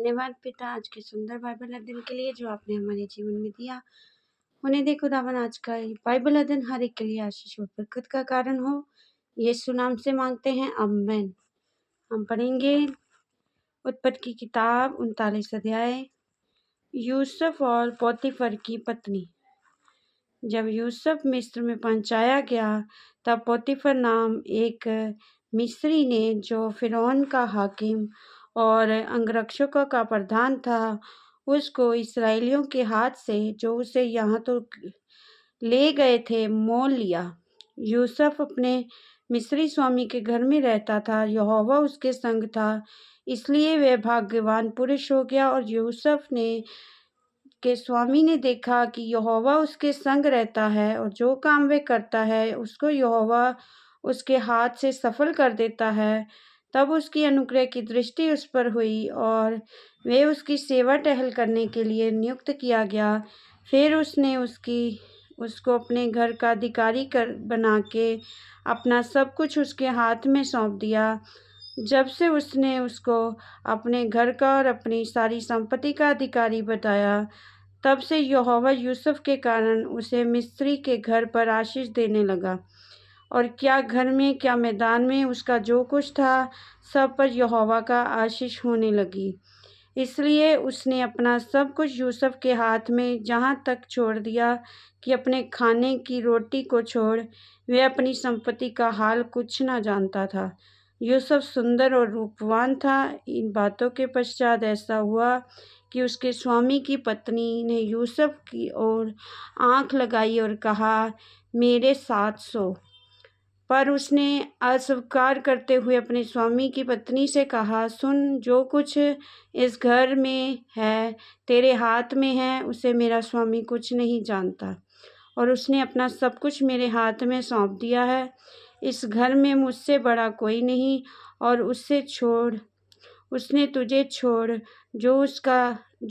धन्यवाद पिता आज के सुंदर बाइबल अध्ययन के लिए जो आपने हमारे जीवन में दिया। उन्हें दे खुदावन आज का ये बाइबल अध्ययन हर एक के लिए आशीष और बरकत का कारण हो। यीशु नाम से मांगते हैं, आमीन। हम पढ़ेंगे उत्पत्ति की किताब 39 अध्याय, यूसुफ और पोतीफर की पत्नी। जब यूसुफ मिस्र में पहुंचाया गया तब पोतीफर नाम एक मिस्री ने, जो फिरौन का हाकिम और अंगरक्षकों का प्रधान था, उसको इसराइलियों के हाथ से जो उसे यहाँ तो ले गए थे मोल लिया। यूसुफ अपने मिस्री स्वामी के घर में रहता था। यहोवा उसके संग था, इसलिए वह भाग्यवान पुरुष हो गया। और यूसुफ ने के स्वामी ने देखा कि यहोवा उसके संग रहता है और जो काम वह करता है उसको यहोवा उसके हाथ से सफल कर देता है। तब उसकी अनुग्रह की दृष्टि उस पर हुई और वे उसकी सेवा टहल करने के लिए नियुक्त किया गया। फिर उसने उसको अपने घर का अधिकारी बना के अपना सब कुछ उसके हाथ में सौंप दिया। जब से उसने उसको अपने घर का और अपनी सारी संपत्ति का अधिकारी बताया, तब से यहोवा यूसुफ के कारण उसे मिस्री के घर पर आशीष देने लगा। और क्या घर में क्या मैदान में उसका जो कुछ था, सब पर यहोवा का आशीष होने लगी। इसलिए उसने अपना सब कुछ यूसुफ के हाथ में जहाँ तक छोड़ दिया कि अपने खाने की रोटी को छोड़ वह अपनी संपत्ति का हाल कुछ न जानता था। यूसुफ सुंदर और रूपवान था। इन बातों के पश्चात ऐसा हुआ कि उसके स्वामी की पत्नी ने यूसुफ की ओर आंख लगाई और कहा, मेरे साथ सो। पर उसने अस्वीकार करते हुए अपने स्वामी की पत्नी से कहा, सुन, जो कुछ इस घर में है तेरे हाथ में है, उसे मेरा स्वामी कुछ नहीं जानता और उसने अपना सब कुछ मेरे हाथ में सौंप दिया है। इस घर में मुझसे बड़ा कोई नहीं और उसने तुझे छोड़ जो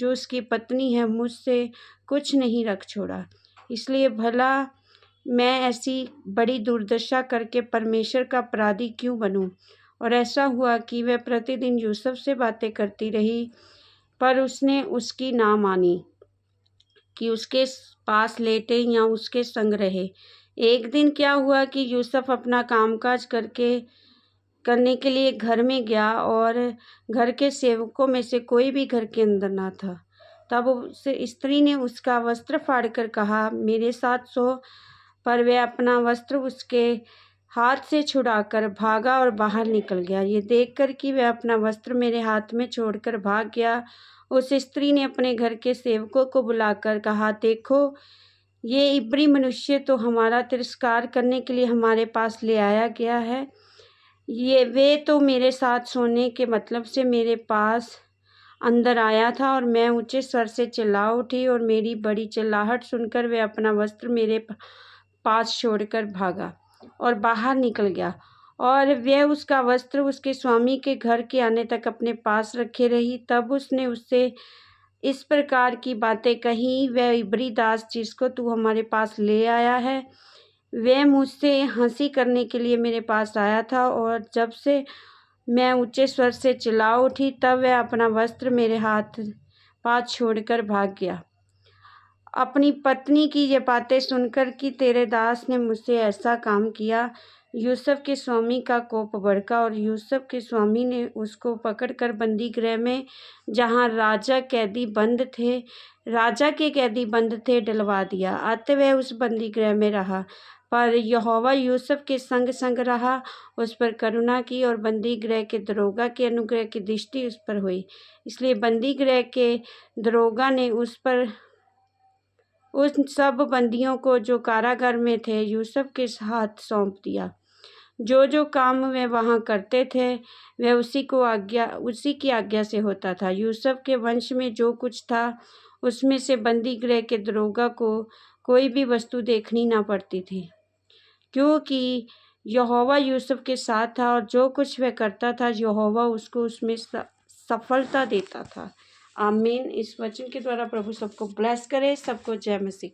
उसकी पत्नी है, मुझसे कुछ नहीं रख छोड़ा। इसलिए भला मैं ऐसी बड़ी दुर्दशा करके परमेश्वर का अपराधी क्यों बनूं? और ऐसा हुआ कि वह प्रतिदिन यूसुफ से बातें करती रही, पर उसने उसकी ना मानी कि उसके पास लेटे या उसके संग रहे। एक दिन क्या हुआ कि यूसुफ अपना कामकाज करने के लिए घर में गया और घर के सेवकों में से कोई भी घर के अंदर ना था। तब उस स्त्री ने उसका वस्त्र फाड़कर कहा, मेरे साथ सो। पर वह अपना वस्त्र उसके हाथ से छुड़ाकर भागा और बाहर निकल गया। ये देखकर कि वह अपना वस्त्र मेरे हाथ में छोड़कर भाग गया, उस स्त्री ने अपने घर के सेवकों को बुलाकर कहा, देखो, ये इब्री मनुष्य तो हमारा तिरस्कार करने के लिए हमारे पास ले आया गया है। वे तो मेरे साथ सोने के मतलब से मेरे पास अंदर आया था और मैं ऊंचे स्वर से चिल्ला उठी और मेरी बड़ी चिल्लाहट सुनकर वह अपना वस्त्र मेरे पास छोड़कर भागा और बाहर निकल गया। और वह उसका वस्त्र उसके स्वामी के घर के आने तक अपने पास रखे रही। तब उसने उससे इस प्रकार की बातें कही, वह इब्री दास जिसको तू हमारे पास ले आया है, वह मुझसे हंसी करने के लिए मेरे पास आया था। और जब से मैं ऊंचे स्वर से चिल्ला उठी, तब वह अपना वस्त्र मेरे पास छोड़कर भाग गया। अपनी पत्नी की ये बातें सुनकर कि तेरे दास ने मुझसे ऐसा काम किया, यूसुफ के स्वामी का कोप भड़का और यूसुफ के स्वामी ने उसको पकड़कर बंदी गृह में, जहाँ राजा के कैदी बंद थे, डलवा दिया। अतः वह उस बंदी गृह में रहा। पर यहोवा यूसुफ के संग रहा, उस पर करुणा की और बंदी गृह के दरोगा की अनुग्रह की दृष्टि उस पर हुई। इसलिए बंदी गृह के दरोगा ने उन सब बंदियों को जो कारागार में थे यूसुफ के हाथ सौंप दिया। जो काम वे वहाँ करते थे वह उसी की आज्ञा से होता था। यूसुफ के वंश में जो कुछ था उसमें से बंदी गृह के दरोगा को कोई भी वस्तु देखनी ना पड़ती थी, क्योंकि यहोवा यूसुफ के साथ था और जो कुछ वह करता था यहोवा उसको उसमें सफलता देता था। आमीन। इस वचन के द्वारा प्रभु सबको ब्लेस करे। सबको जय मसीह।